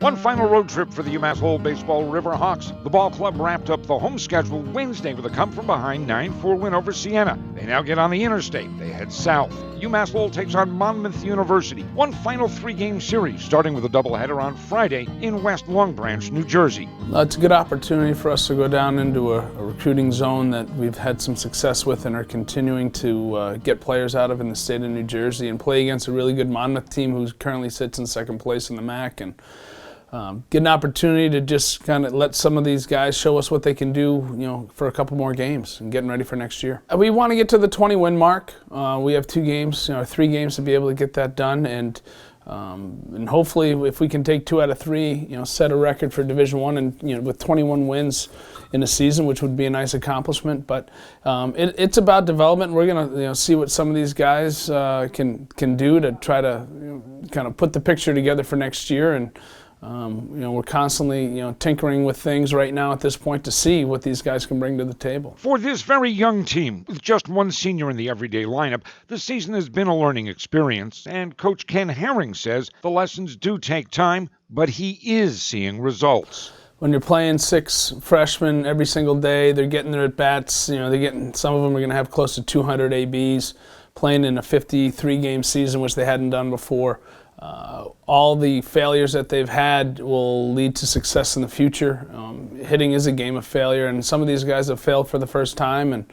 One final road trip for the UMass Lowell baseball Riverhawks. The ball club wrapped up the home schedule Wednesday with a come-from-behind 9-4 win over Siena. They now get on the interstate. They head south. UMass Lowell takes on Monmouth University. One final three-game series, starting with a doubleheader on Friday in West Long Branch, New Jersey. It's a good opportunity for us to go down into a recruiting zone that we've had some success with and are continuing to get players out of in the state of New Jersey and play against a really good Monmouth team who currently sits in second place in the MAC. And get an opportunity to just kind of let some of these guys show us what they can do, for a couple more games and getting ready for next year. We want to get to the 20-win mark. We have 2 games, 3 games to be able to get that done, and hopefully, if we can take 2 out of 3, set a record for Division I, and with 21 wins in a season, which would be a nice accomplishment. But it's about development. We're gonna see what some of these guys can do to try to kind of put the picture together for next year. And we're constantly, tinkering with things right now at this point to see what these guys can bring to the table. For this very young team, with just one senior in the everyday lineup, the season has been a learning experience, and Coach Ken Harring says the lessons do take time, but he is seeing results. When you're playing 6 freshmen every single day, they're getting their at-bats, some of them are going to have close to 200 ABs, playing in a 53-game season, which they hadn't done before. All the failures that they've had will lead to success in the future. Hitting is a game of failure, and some of these guys have failed for the first time, and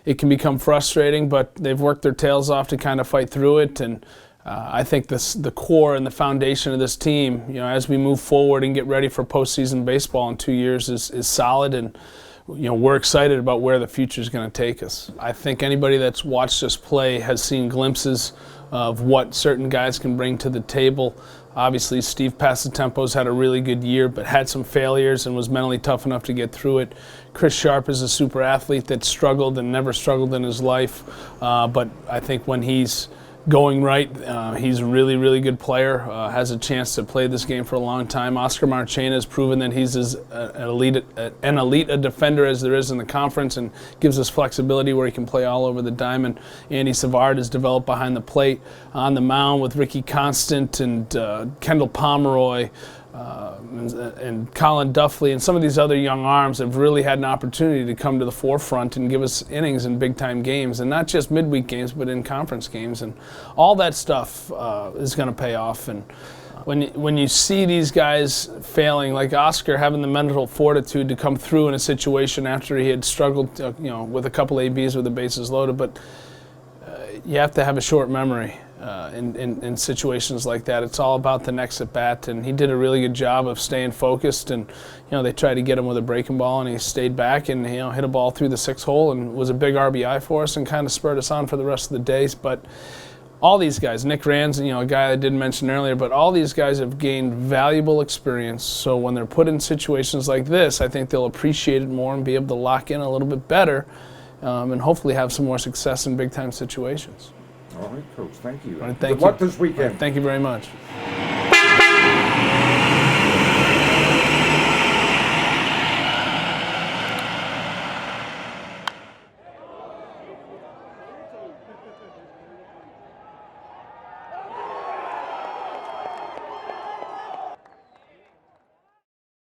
it can become frustrating, but they've worked their tails off to kind of fight through it. And I think the core and the foundation of this team, as we move forward and get ready for postseason baseball in 2 years is solid, and we're excited about where the future is going to take us. I think anybody that's watched us play has seen glimpses of what certain guys can bring to the table. Obviously, Steve Passatempo's had a really good year, but had some failures and was mentally tough enough to get through it. Chris Sharp is a super athlete that struggled and never struggled in his life, but I think when he's going right, he's a really, really good player, has a chance to play this game for a long time. Oscar Marchena has proven that he's as elite a defender as there is in the conference and gives us flexibility where he can play all over the diamond. Andy Savard has developed behind the plate on the mound with Ricky Constant and Kendall Pomeroy, and Colin Duffley and some of these other young arms have really had an opportunity to come to the forefront and give us innings in big-time games, and not just midweek games, but in conference games. And all that stuff is going to pay off. And when you see these guys failing, like Oscar having the mental fortitude to come through in a situation after he had struggled, with a couple ABs with the bases loaded, but you have to have a short memory. In situations like that, it's all about the next at bat, and he did a really good job of staying focused. And they tried to get him with a breaking ball, and he stayed back and hit a ball through the 6th hole and was a big RBI for us and kind of spurred us on for the rest of the days. But all these guys, Nick Rands, a guy I didn't mention earlier, but all these guys have gained valuable experience. So when they're put in situations like this, I think they'll appreciate it more and be able to lock in a little bit better, and hopefully have some more success in big-time situations. All right, Coach, thank you. All right, thank you. Good luck this weekend. Thank you very much.